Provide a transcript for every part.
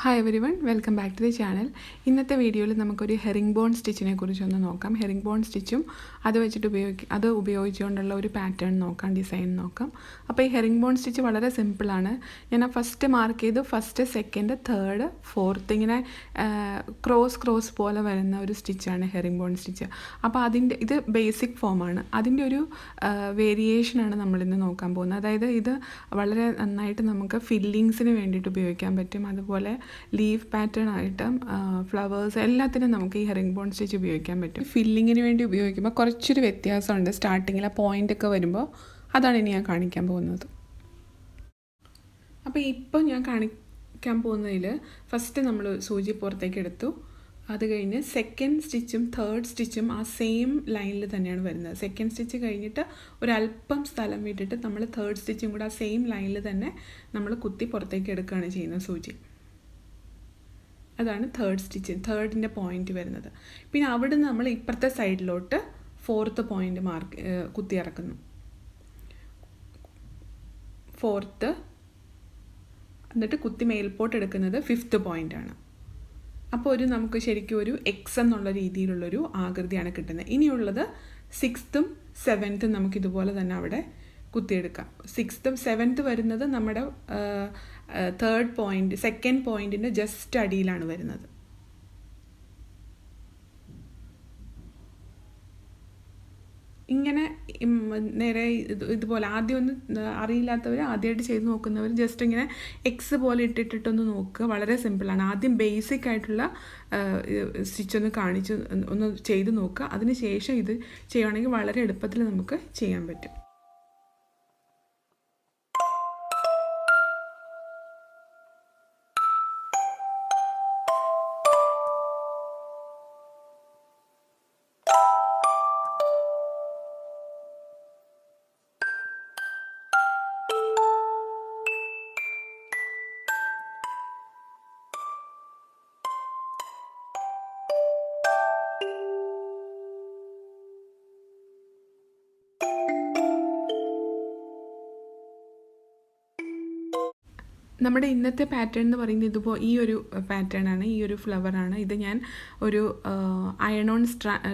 Hi everyone, welcome back to the channel. ഇന്നത്തെ വീഡിയോയിൽ നമുക്കൊരു ഹെറിംഗ്ബോൺ സ്റ്റിച്ചിനെ കുറിച്ചൊന്ന് നോക്കാം. ഹെറിംഗ്ബോൺ സ്റ്റിച്ചും അത് ഉപയോഗിച്ചുകൊണ്ടുള്ള ഒരു പാറ്റേൺ നോക്കാം, ഡിസൈൻ നോക്കാം. അപ്പോൾ ഈ ഹെറിംഗ്ബോൺ സ്റ്റിച്ച് വളരെ സിമ്പിളാണ്. ഞാൻ ഫസ്റ്റ് മാർക്ക് ചെയ്ത് ഫസ്റ്റ്, സെക്കൻഡ്, തേർഡ്, ഫോർത്ത് ഇങ്ങനെ ക്രോസ് പോലെ വരുന്ന ഒരു സ്റ്റിച്ചാണ് ഹെറിംഗ്ബോൺ സ്റ്റിച്ച്. അപ്പോൾ ഇത് ബേസിക് ഫോമാണ്. അതിൻ്റെ ഒരു വേരിയേഷനാണ് നമ്മളിന്ന് നോക്കാൻ പോകുന്നത്. അതായത് ഇത് വളരെ നന്നായിട്ട് നമുക്ക് ഫില്ലിങ്സിന് വേണ്ടിയിട്ട് ഉപയോഗിക്കാൻ പറ്റും. അതുപോലെ ലീഫ് പാറ്റേൺ ആയിട്ടും ഫ്ലവേഴ്സ് എല്ലാത്തിനും നമുക്ക് ഈ ഹെറിംഗ്ബോൺ സ്റ്റിച്ച് ഉപയോഗിക്കാൻ പറ്റും. ഫില്ലിങ്ങിന് വേണ്ടി ഉപയോഗിക്കുമ്പോൾ കുറച്ചൊരു വ്യത്യാസമുണ്ട്. സ്റ്റാർട്ടിങ്ങിൽ ആ പോയിൻ്റൊക്കെ വരുമ്പോൾ അതാണ് ഇനി ഞാൻ കാണിക്കാൻ പോകുന്നത്. അപ്പോൾ ഇപ്പോൾ ഞാൻ കാണിക്കാൻ പോകുന്നതിൽ ഫസ്റ്റ് നമ്മൾ സൂചി പുറത്തേക്ക് എടുത്തു. അത് കഴിഞ്ഞ് സെക്കൻഡ് സ്റ്റിച്ചും തേർഡ് സ്റ്റിച്ചും ആ സെയിം ലൈനിൽ തന്നെയാണ് വരുന്നത്. സെക്കൻഡ് സ്റ്റിച്ച് കഴിഞ്ഞിട്ട് ഒരല്പം സ്ഥലം വിട്ടിട്ട് നമ്മൾ തേർഡ് സ്റ്റിച്ചും കൂടെ ആ സെയിം ലൈനിൽ തന്നെ നമ്മൾ കുത്തി പുറത്തേക്ക് എടുക്കുകയാണ് ചെയ്യുന്നത് സൂചി. അതാണ് തേർഡ് സ്റ്റിച്ച്, തേർഡിൻ്റെ പോയിൻ്റ് വരുന്നത്. പിന്നെ അവിടെ നിന്ന് നമ്മൾ ഇപ്പുറത്തെ സൈഡിലോട്ട് ഫോർത്ത് പോയിൻ്റ് കുത്തി ഇറക്കുന്നു. ഫോർത്ത് എന്നിട്ട് കുത്തി മേൽപോട്ട് എടുക്കുന്നത് ഫിഫ്ത്ത് പോയിൻ്റാണ്. അപ്പോൾ നമുക്ക് ശരിക്കും ഒരു എക്സ് എന്നുള്ള രീതിയിലുള്ളൊരു ആകൃതിയാണ് കിട്ടുന്നത്. ഇനിയുള്ളത് സിക്സ്ത്തും സെവൻത്തും നമുക്കിതുപോലെ തന്നെ അവിടെ കുത്തിയെടുക്കാം. സിക്സ്ത്തും സെവൻത്ത് വരുന്നത് നമ്മുടെ തേർഡ് പോയിൻ്റ്, സെക്കൻഡ് പോയിൻറ്റിൻ്റെ ജസ്റ്റ് അടിയിലാണ് വരുന്നത്. ഇങ്ങനെ നേരെ ഇതുപോലെ ആദ്യം ഒന്ന് അറിയില്ലാത്തവർ, ആദ്യമായിട്ട് ചെയ്ത് നോക്കുന്നവർ ജസ്റ്റ് ഇങ്ങനെ എക്സ് പോലെ ഇട്ടിട്ടൊന്ന് നോക്കുക. വളരെ സിമ്പിളാണ്. ആദ്യം ബേസിക് ആയിട്ടുള്ള സ്റ്റിച്ചൊന്ന് ഒന്ന് ചെയ്ത് നോക്കുക. അതിന് ശേഷം ഇത് ചെയ്യുകയാണെങ്കിൽ വളരെ എളുപ്പത്തിൽ നമുക്ക് ചെയ്യാൻ പറ്റും. നമ്മുടെ ഇന്നത്തെ പാറ്റേൺ എന്ന് പറയുന്നത് ഈ ഒരു പാറ്റേൺ ആണ്, ഈ ഒരു ഫ്ലവറാണ്. ഇത് ഞാൻ ഒരു അയൺ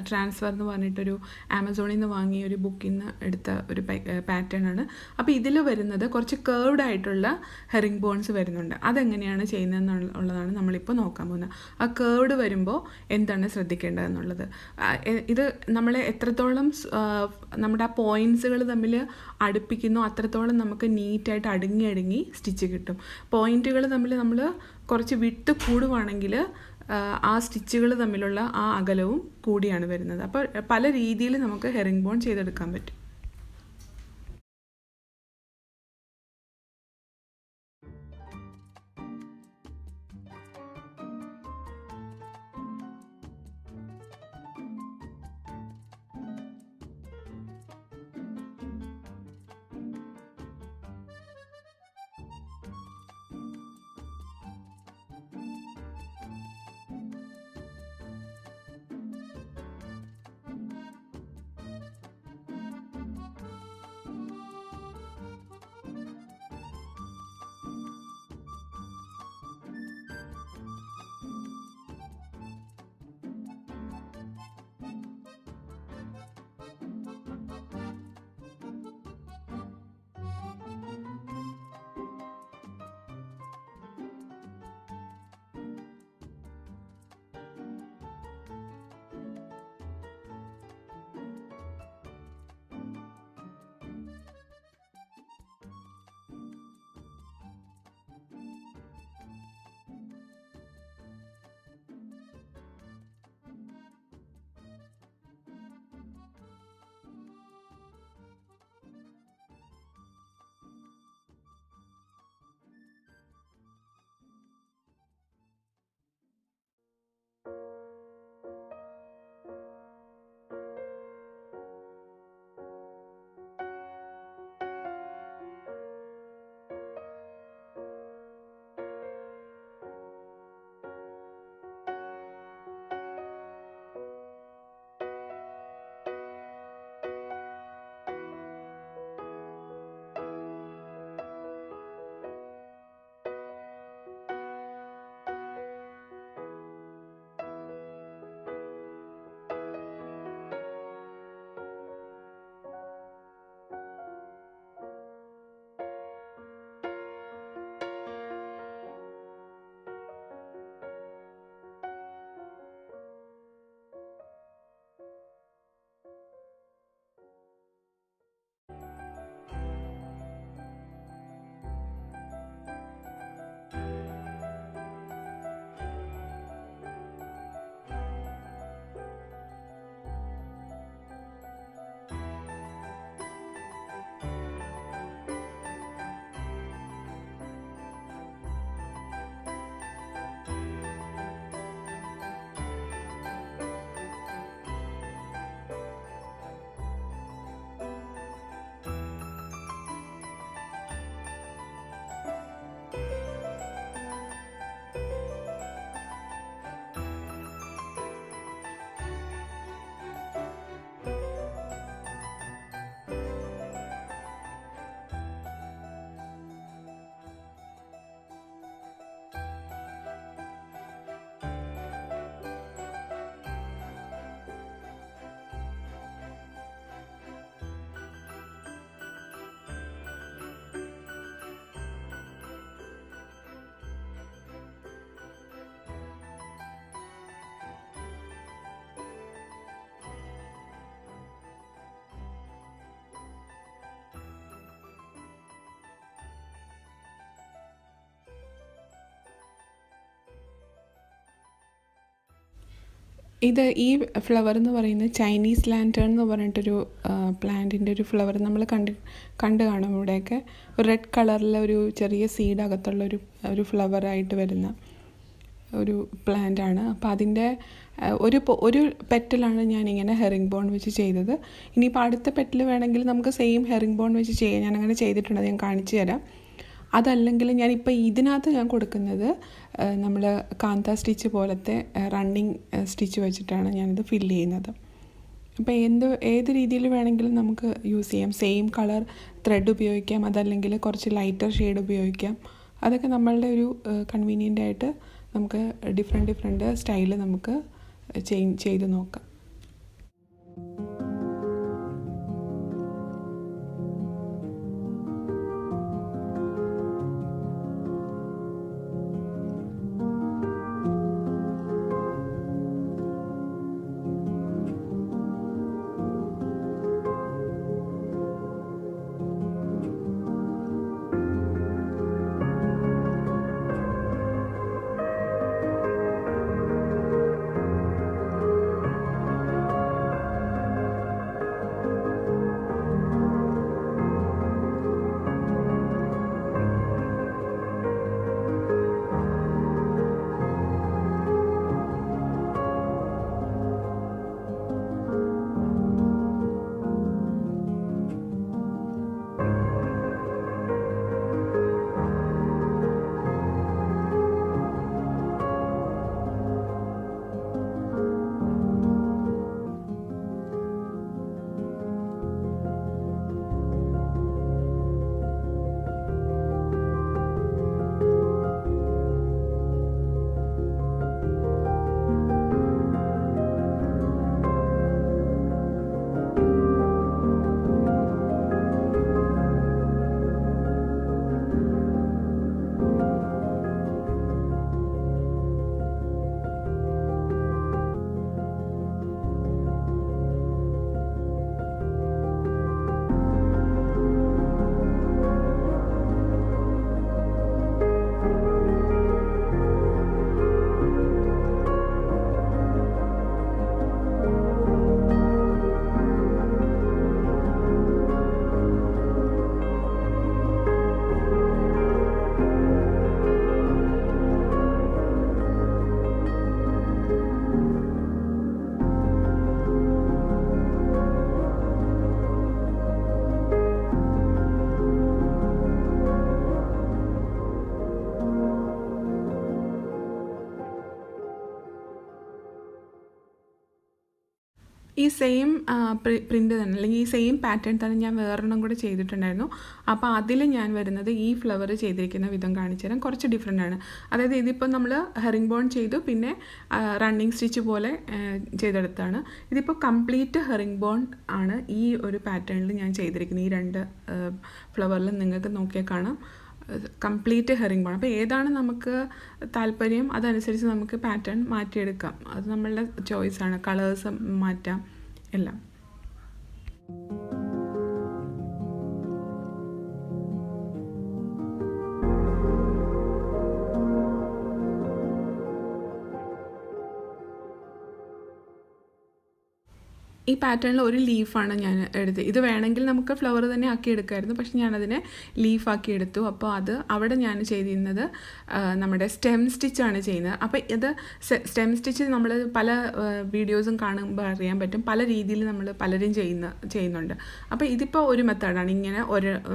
ട്രാൻസ്ഫർ എന്ന് പറഞ്ഞിട്ടൊരു ആമസോണിൽ നിന്ന് വാങ്ങിയ ഒരു ബുക്കിൽ നിന്ന് എടുത്ത ഒരു പാറ്റേൺ ആണ്. അപ്പോൾ ഇതിൽ വരുന്നത് കുറച്ച് കേർവ്ഡ് ആയിട്ടുള്ള ഹെറിംഗ്ബോൺസ് വരുന്നുണ്ട്. അതെങ്ങനെയാണ് ചെയ്യുന്നതെന്നുള്ളതാണ് നമ്മളിപ്പോൾ നോക്കാൻ പോകുന്നത്. ആ കേർവ്ഡ് വരുമ്പോൾ എന്താണ് ശ്രദ്ധിക്കേണ്ടതെന്നുള്ളത്. ഇത് നമ്മളെ എത്രത്തോളം നമ്മുടെ ആ പോയിൻറ്റ്സുകൾ തമ്മിൽ അടുപ്പിക്കുന്നോ അത്രത്തോളം നമുക്ക് നീറ്റായിട്ട് അടുങ്ങി സ്റ്റിച്ച് കിട്ടും. പോയിൻറ്റുകൾ തമ്മിൽ നമ്മൾ കുറച്ച് വിട്ട് കൂടുവാണെങ്കിൽ ആ സ്റ്റിച്ചുകൾ തമ്മിലുള്ള ആ അകലവും കൂടിയാണ് വരുന്നത്. അപ്പോൾ പല രീതിയിൽ നമുക്ക് ഹെറിംഗ്ബോൺ ചെയ്തെടുക്കാൻ പറ്റും. ഇത് ഈ ഫ്ലവർ എന്ന് പറയുന്നത് ചൈനീസ് ലാൻറ്റേൺ എന്ന് പറഞ്ഞിട്ടൊരു പ്ലാന്റിൻ്റെ ഒരു ഫ്ലവർ നമ്മൾ കണ്ട് കാണും ഇവിടെയൊക്കെ. ഒരു റെഡ് കളറിലെ ഒരു ചെറിയ സീഡ് അകത്തുള്ള ഒരു ഫ്ലവറായിട്ട് വരുന്ന ഒരു പ്ലാന്റാണ്. അപ്പോൾ അതിൻ്റെ ഒരു പെറ്റലാണ് ഞാനിങ്ങനെ ഹെറിംഗ് ബോൺ വെച്ച് ചെയ്തത്. ഇനിയിപ്പോൾ അടുത്ത പെറ്റൽ വേണമെങ്കിൽ നമുക്ക് സെയിം ഹെറിംഗ് ബോൺ വെച്ച് ചെയ്യാം. ഞാനങ്ങനെ ചെയ്തിട്ടുണ്ട്, അത് ഞാൻ കാണിച്ചു തരാം. അതല്ലെങ്കിൽ ഞാനിപ്പോൾ ഇതിനകത്ത് ഞാൻ കൊടുക്കുന്നത് നമ്മൾ കാന്ത സ്റ്റിച്ച് പോലത്തെ റണ്ണിങ് സ്റ്റിച്ച് വെച്ചിട്ടാണ് ഞാനിത് ഫില്ല് ചെയ്യുന്നത്. അപ്പോൾ ഏത് രീതിയിൽ വേണമെങ്കിലും നമുക്ക് യൂസ് ചെയ്യാം. സെയിം കളർ ത്രെഡ് ഉപയോഗിക്കാം, അതല്ലെങ്കിൽ കുറച്ച് ലൈറ്റർ ഷെയ്ഡ് ഉപയോഗിക്കാം. അതൊക്കെ നമ്മളുടെ ഒരു കൺവീനിയൻ്റ് ആയിട്ട് നമുക്ക് ഡിഫറെൻറ്റ് സ്റ്റൈല് നമുക്ക് ചെയ്ത് നോക്കാം. ഈ സെയിം പ്രിൻ്റ് തന്നെ അല്ലെങ്കിൽ ഈ സെയിം പാറ്റേൺ തന്നെ ഞാൻ വേറൊരെണ്ണം കൂടെ ചെയ്തിട്ടുണ്ടായിരുന്നു. അപ്പോൾ അതിൽ ഞാൻ വരുന്നത് ഈ ഫ്ലവർ ചെയ്തിരിക്കുന്ന വിധം കാണിച്ചു തരാം. കുറച്ച് ഡിഫറെൻ്റ് ആണ്. അതായത് ഇതിപ്പോൾ നമ്മൾ ഹെറിംഗ് ബോൺ ചെയ്തു, പിന്നെ റണ്ണിങ് സ്റ്റിച്ച് പോലെ ചെയ്തെടുത്താണ്. ഇതിപ്പോൾ കംപ്ലീറ്റ് ഹെറിംഗ് ബോൺ ആണ് ഈ ഒരു പാറ്റേണിൽ ഞാൻ ചെയ്തിരിക്കുന്നത്. ഈ രണ്ട് ഫ്ലവറിൽ നിങ്ങൾക്ക് നോക്കിയാൽ കാണാം കംപ്ലീറ്റ് ഹെറിംഗ് ബോൺ. അപ്പോൾ ഏതാണ് നമുക്ക് താല്പര്യം അതനുസരിച്ച് നമുക്ക് പാറ്റേൺ മാറ്റിയെടുക്കാം. അത് നമ്മളുടെ ചോയ്സാണ്. കളേഴ്സ് മാറ്റാം എല്ലാം. ഈ പാറ്റേണിൽ ഒരു ലീഫാണ് ഞാൻ എടുത്തത്. ഇത് വേണമെങ്കിൽ നമുക്ക് ഫ്ലവർ തന്നെ ആക്കി എടുക്കാമായിരുന്നു, പക്ഷെ ഞാനതിനെ ലീഫാക്കി എടുത്തു. അപ്പോൾ അവിടെ ഞാൻ ചെയ്തിരുന്നത് നമ്മുടെ സ്റ്റെം സ്റ്റിച്ചാണ് ചെയ്യുന്നത്. അപ്പോൾ ഇത് സ്റ്റെം സ്റ്റിച്ച് നമ്മൾ പല വീഡിയോസും കാണുമ്പോൾ അറിയാൻ പറ്റും, പല രീതിയിൽ നമ്മൾ പലരും ചെയ്യുന്നുണ്ട്. അപ്പോൾ ഇതിപ്പോൾ ഒരു മെത്തേഡാണ്. ഇങ്ങനെ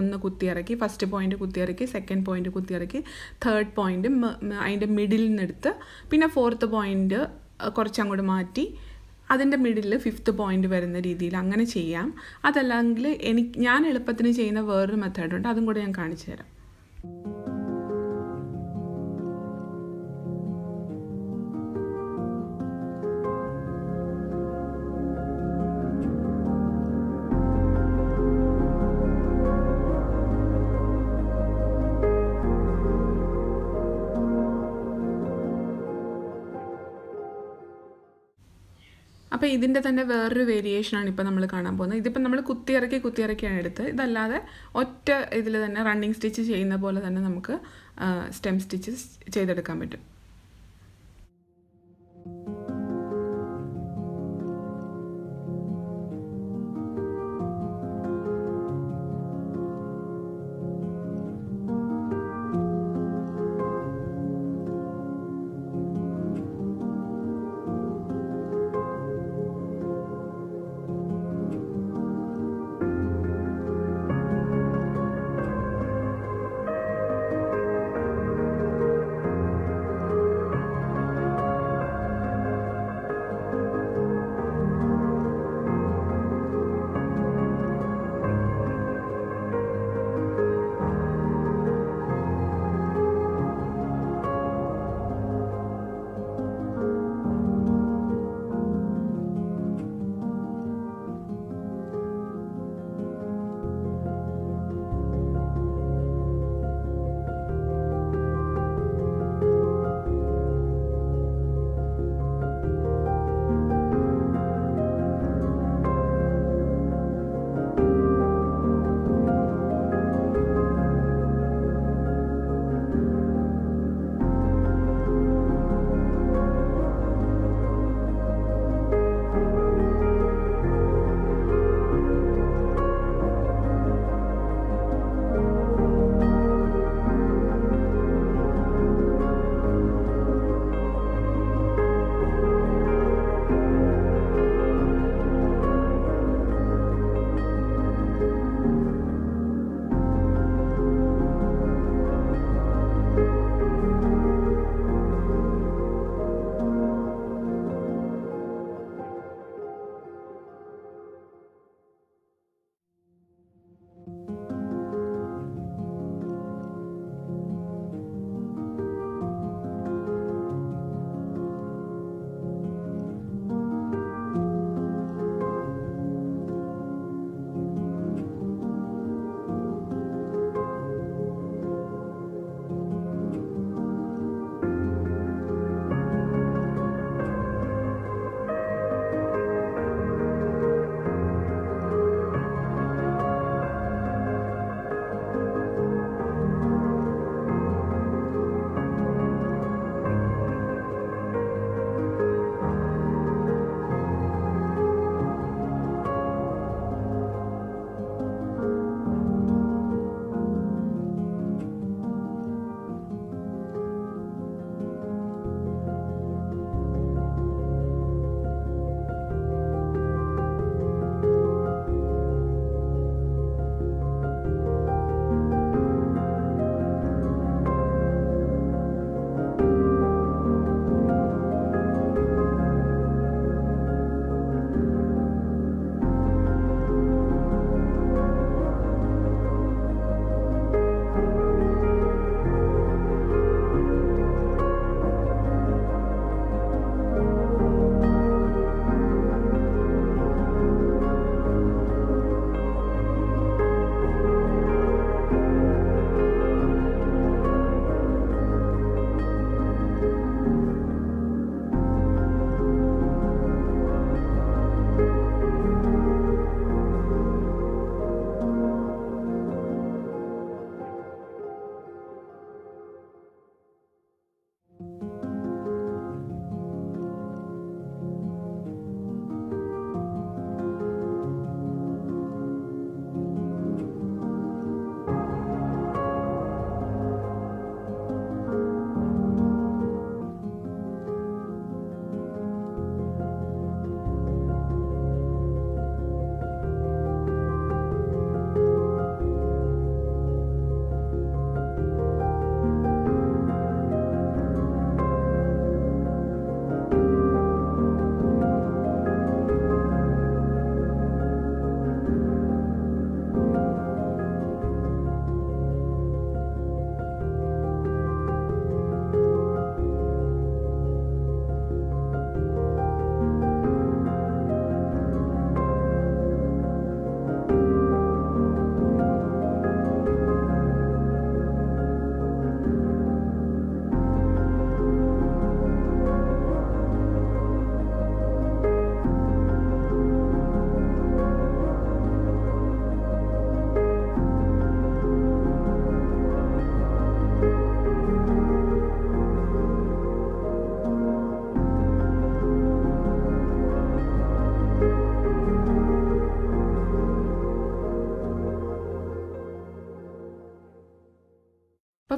ഒന്ന് കുത്തിയിറക്കി, ഫസ്റ്റ് പോയിൻ്റ് കുത്തിയിറക്കി, സെക്കൻഡ് പോയിൻ്റ് കുത്തിയിറക്കി, തേർഡ് പോയിൻ്റ് അതിൻ്റെ മിഡിൽ നിന്നെടുത്ത്, പിന്നെ ഫോർത്ത് പോയിൻ്റ് കുറച്ചങ്ങോട്ട് മാറ്റി അതിൻ്റെ മിഡിൽ ഫിഫ്ത്ത് പോയിൻ്റ് വരുന്ന രീതിയിൽ അങ്ങനെ ചെയ്യാം. അതല്ലെങ്കിൽ ഞാൻ എളുപ്പത്തിന് ചെയ്യുന്ന വേറൊരു മെത്തേഡുണ്ട്, അതും കൂടെ ഞാൻ കാണിച്ചു തരാം. അപ്പോൾ ഇതിൻ്റെ തന്നെ വേറൊരു വേരിയേഷനാണ് ഇപ്പോൾ നമ്മൾ കാണാൻ പോകുന്നത്. ഇതിപ്പോൾ നമ്മൾ കുത്തിയിറക്കിയാണ് എടുത്തത്. ഇതല്ലാതെ ഒറ്റ ഇതിൽ തന്നെ റണ്ണിങ് സ്റ്റിച്ച് ചെയ്യുന്ന പോലെ തന്നെ നമുക്ക് സ്റ്റെം സ്റ്റിച്ച് ചെയ്തെടുക്കാൻ പറ്റും.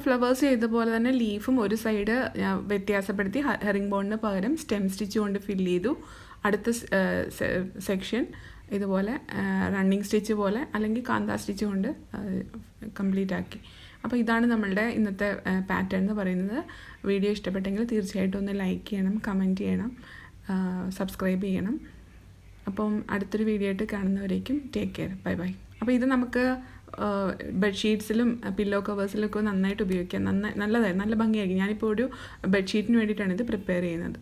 അപ്പോൾ ഫ്ലവേഴ്സ് ചെയ്ത പോലെ തന്നെ ലീഫും ഒരു സൈഡ് വ്യത്യാസപ്പെടുത്തി ഹെറിംഗ് ബോണിന് പകരം സ്റ്റെം സ്റ്റിച്ച് കൊണ്ട് ഫില്ല് ചെയ്തു. അടുത്ത സെക്ഷൻ ഇതുപോലെ റണ്ണിങ് സ്റ്റിച്ച് പോലെ അല്ലെങ്കിൽ കാന്ത സ്റ്റിച്ച് കൊണ്ട് കംപ്ലീറ്റ് ആക്കി. അപ്പോൾ ഇതാണ് നമ്മളുടെ ഇന്നത്തെ പാറ്റേൺ എന്ന് പറയുന്നത്. വീഡിയോ ഇഷ്ടപ്പെട്ടെങ്കിൽ തീർച്ചയായിട്ടും ഒന്ന് ലൈക്ക് ചെയ്യണം, കമൻറ്റ് ചെയ്യണം, സബ്സ്ക്രൈബ് ചെയ്യണം. അപ്പം അടുത്തൊരു വീഡിയോ ആയിട്ട് കാണുന്നവരേക്കും ടേക്ക് കെയർ, ബൈ ബൈ. അപ്പോൾ ഇത് നമുക്ക് ബെഡ്ഷീറ്റ്സിലും പില്ലോ കവേഴ്സിലൊക്കെ നന്നായിട്ട് ഉപയോഗിക്കാം. നല്ലതായി നല്ല ഭംഗിയായിരിക്കും. ഞാനിപ്പോൾ ഒരു ബെഡ്ഷീറ്റിന് വേണ്ടിയിട്ടാണ് ഇത് പ്രിപ്പയർ ചെയ്യുന്നത്.